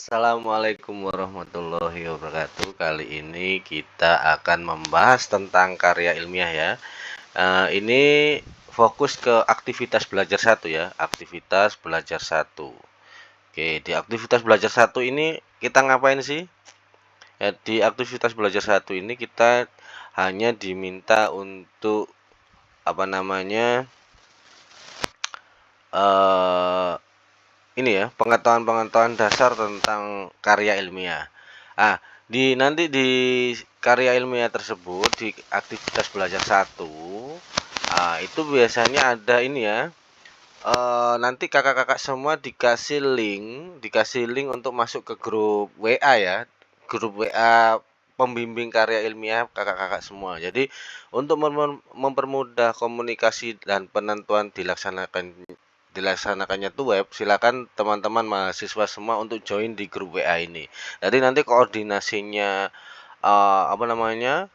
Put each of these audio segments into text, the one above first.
Assalamualaikum warahmatullahi wabarakatuh. Kali ini kita akan membahas tentang karya ilmiah ya. Ini fokus ke aktivitas belajar satu ya, aktivitas belajar satu. Oke, di aktivitas belajar satu ini kita ngapain sih? Ya, di aktivitas belajar satu ini kita hanya diminta untuk apa namanya? eh ini ya, pengetahuan-pengetahuan dasar tentang karya ilmiah. Nanti di karya ilmiah tersebut di aktivitas belajar satu, itu biasanya ada ini ya. Nanti kakak-kakak semua dikasih link untuk masuk ke grup WA ya, grup WA pembimbing karya ilmiah kakak-kakak semua. Jadi untuk mempermudah komunikasi dan penentuan dilaksanakannya tuh web, silakan teman-teman mahasiswa semua untuk join di grup WA ini. Jadi nanti koordinasinya apa namanya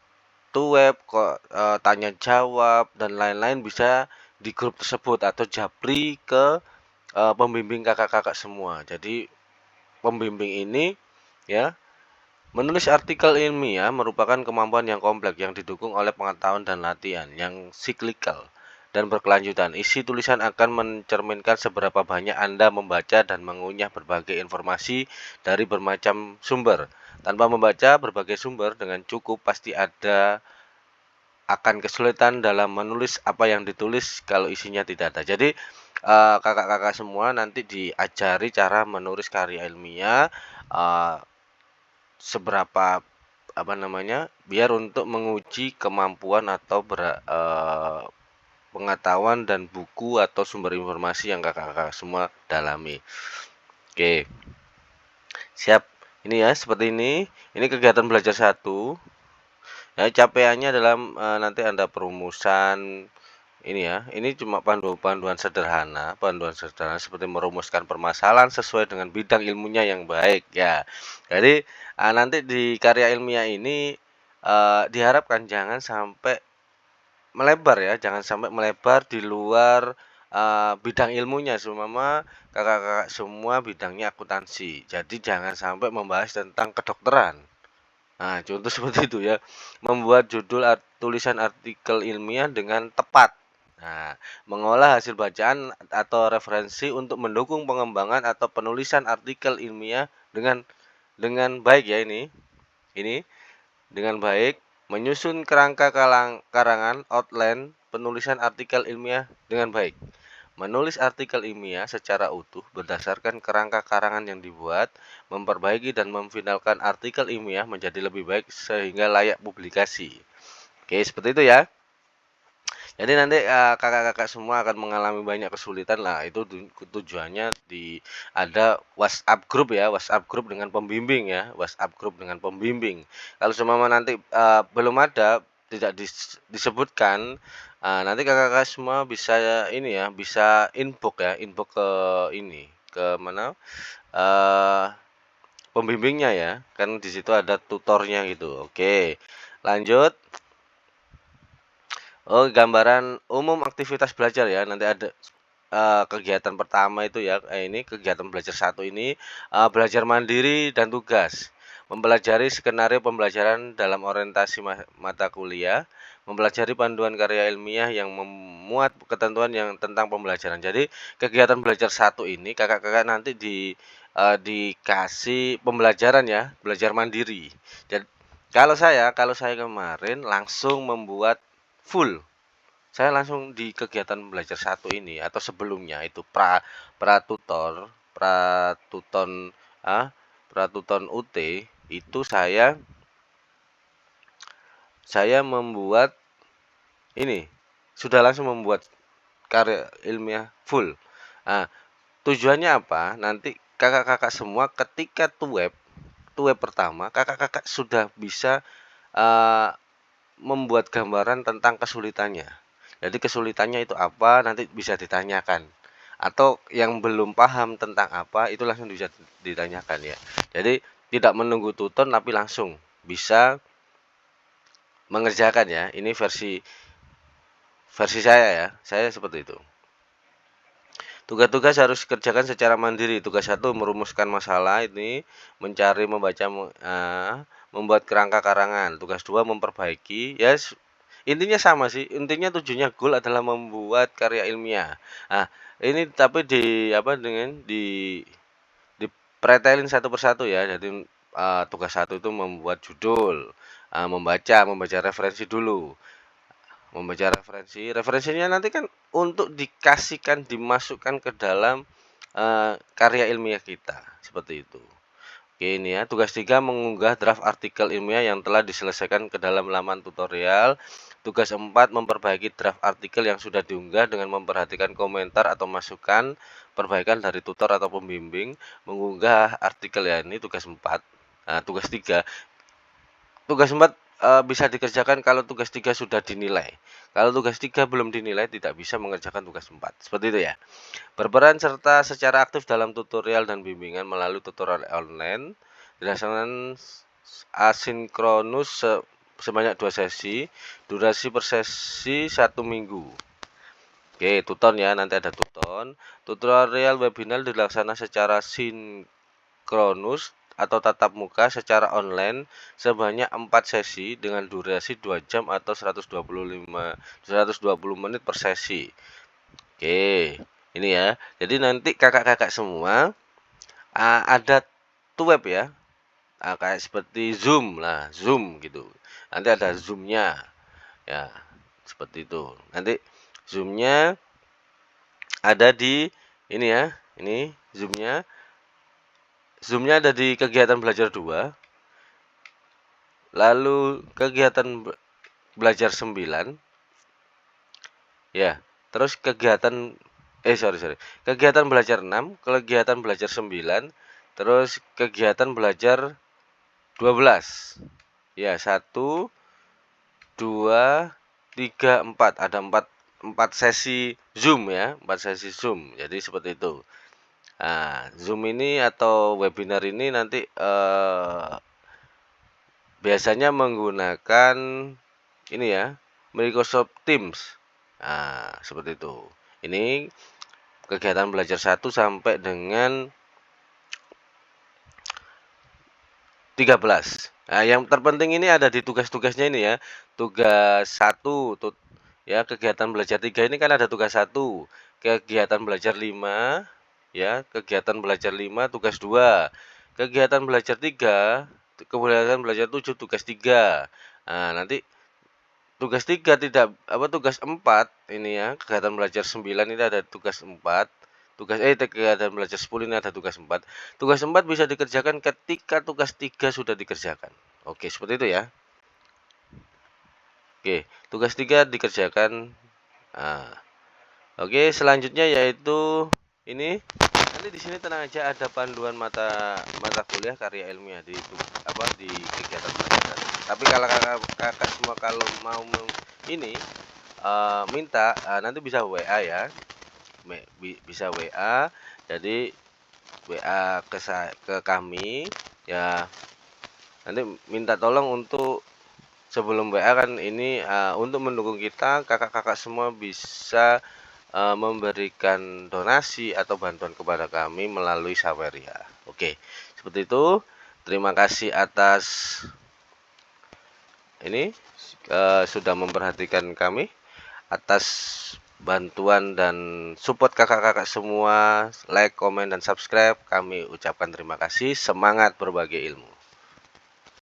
tuh web kok tanya jawab dan lain-lain bisa di grup tersebut atau japri ke pembimbing kakak-kakak semua. Jadi pembimbing ini ya, menulis artikel ilmiah merupakan kemampuan yang kompleks yang didukung oleh pengetahuan dan latihan yang siklikal dan berkelanjutan. Isi tulisan akan mencerminkan seberapa banyak Anda membaca dan mengunyah berbagai informasi dari bermacam sumber. Tanpa membaca berbagai sumber dengan cukup, pasti ada akan kesulitan dalam menulis apa yang ditulis kalau isinya tidak ada. Jadi kakak-kakak semua nanti diajari cara menulis karya ilmiah, seberapa apa namanya, biar untuk menguji kemampuan atau pengetahuan dan buku atau sumber informasi yang kakak-kakak semua dalami. Oke, siap. Ini ya seperti ini. Ini kegiatan belajar satu. Nah, capaiannya dalam nanti Anda perumusan ini ya. Ini cuma panduan sederhana seperti merumuskan permasalahan sesuai dengan bidang ilmunya yang baik ya. Jadi nanti di karya ilmiah ini diharapkan jangan sampai melebar ya, jangan sampai melebar di luar bidang ilmunya. Seumpama kakak-kakak semua bidangnya akuntansi. Jadi jangan sampai membahas tentang kedokteran. Nah, contoh seperti itu ya. Membuat judul tulisan artikel ilmiah dengan tepat. Nah, mengolah hasil bacaan atau referensi untuk mendukung pengembangan atau penulisan artikel ilmiah dengan baik ya ini. Ini dengan baik menyusun kerangka karangan outline penulisan artikel ilmiah dengan baik. Menulis artikel ilmiah secara utuh berdasarkan kerangka karangan yang dibuat, memperbaiki dan memfinalkan artikel ilmiah menjadi lebih baik sehingga layak publikasi. Oke, seperti itu ya. Jadi nanti kakak-kakak semua akan mengalami banyak kesulitan lah. Itu tujuannya ada WhatsApp grup ya, WhatsApp grup dengan pembimbing ya, WhatsApp grup dengan pembimbing. Kalau semua nanti belum ada, tidak disebutkan, nanti kakak-kakak semua bisa ini ya, bisa inbox ke ini, ke mana? Pembimbingnya ya. Kan di situ ada tutornya gitu. Oke. Lanjut. Oh, gambaran umum aktivitas belajar ya. Nanti ada kegiatan pertama itu ya, ini kegiatan belajar satu ini belajar mandiri dan tugas. Mempelajari skenario pembelajaran dalam orientasi mata kuliah, mempelajari panduan karya ilmiah yang memuat ketentuan yang tentang pembelajaran. Jadi kegiatan belajar satu ini kakak-kakak nanti dikasih pembelajaran ya, belajar mandiri. Dan kalau saya kemarin langsung membuat full. Saya langsung di kegiatan belajar satu ini atau sebelumnya itu pratuton pratuton UT itu saya membuat ini sudah langsung membuat karya ilmiah full. Nah, tujuannya apa? Nanti kakak-kakak semua ketika tuweb pertama kakak-kakak sudah bisa uh, membuat gambaran tentang kesulitannya. Jadi kesulitannya itu apa nanti bisa ditanyakan. Atau yang belum paham tentang apa itu langsung bisa ditanyakan ya. Jadi tidak menunggu tutor tapi langsung bisa mengerjakan ya. Ini versi saya ya. Saya seperti itu. Tugas-tugas harus dikerjakan secara mandiri. Tugas 1 merumuskan masalah ini, mencari, membaca, membuat kerangka karangan. Tugas 2 memperbaiki. Ya, intinya sama sih. Intinya tujuannya goal adalah membuat karya ilmiah. Nah, ini tapi dengan dipretelin satu persatu ya. Jadi tugas 1 itu membuat judul, membaca referensi dulu. Membaca referensinya nanti kan untuk dimasukkan ke dalam karya ilmiah kita, seperti itu. Oke, ini ya, tugas 3 mengunggah draft artikel ilmiah yang telah diselesaikan ke dalam laman tutorial. Tugas 4 memperbaiki draft artikel yang sudah diunggah dengan memperhatikan komentar atau masukan perbaikan dari tutor atau pembimbing. Mengunggah artikel ya, ini tugas 4. Nah, tugas 4 bisa dikerjakan kalau tugas 3 sudah dinilai. Kalau tugas 3 belum dinilai, tidak bisa mengerjakan tugas 4. Seperti itu ya. Berperan serta secara aktif dalam tutorial dan bimbingan melalui tutorial online. Dilaksanakan asinkronus sebanyak 2 sesi. Durasi per sesi 1 minggu. Oke, tuton ya, nanti ada tuton. Tutorial webinar dilaksanakan secara sinkronus atau tatap muka secara online sebanyak 4 sesi dengan durasi 2 jam atau 120 menit per sesi. Oke, ini ya. Jadi nanti kakak-kakak semua ada web ya. Kayak seperti Zoom lah, Zoom gitu. Nanti ada Zoom-nya. Ya, seperti itu. Nanti Zoom-nya ada di ini ya. Ini Zoom-nya. Zoom-nya ada di kegiatan belajar 2. Lalu kegiatan belajar 9. Ya, terus kegiatan kegiatan belajar 6, kegiatan belajar 9, terus kegiatan belajar 12. Ya, 1 2 3 4. Ada 4 sesi Zoom ya, 4 sesi Zoom. Jadi seperti itu. Nah, Zoom ini atau webinar ini nanti biasanya menggunakan ini ya, Microsoft Teams. Nah, seperti itu. Ini kegiatan belajar 1 sampai dengan 13. Nah, yang terpenting ini ada di tugas-tugasnya ini ya. Tugas 1 ya, kegiatan belajar 3 ini kan ada tugas 1. Kegiatan belajar 5 ya, kegiatan belajar 5 tugas 2. Kegiatan belajar 3, kegiatan belajar 7 tugas 3. Nah, nanti tugas 3 tugas 4 ini ya, kegiatan belajar 9 ini ada tugas 4. Kegiatan belajar 10 ini ada tugas 4. Tugas 4 bisa dikerjakan ketika tugas 3 sudah dikerjakan. Oke, seperti itu ya. Oke, tugas 3 dikerjakan. Nah, oke, selanjutnya yaitu ini. Nanti di sini tenang aja, ada panduan mata kuliah karya ilmiah di kegiatan belajar. Tapi kalau kakak semua kalau mau ini minta nanti bisa WA ya. Bisa WA. Jadi WA ke kami ya. Nanti minta tolong untuk sebelum WA kan ini untuk mendukung kita, kakak-kakak semua bisa memberikan donasi atau bantuan kepada kami melalui Saweria. Oke, seperti itu. Terima kasih atas ini sudah memperhatikan kami, atas bantuan dan support kakak-kakak semua. Like, komen, dan subscribe. Kami ucapkan terima kasih. Semangat berbagi ilmu.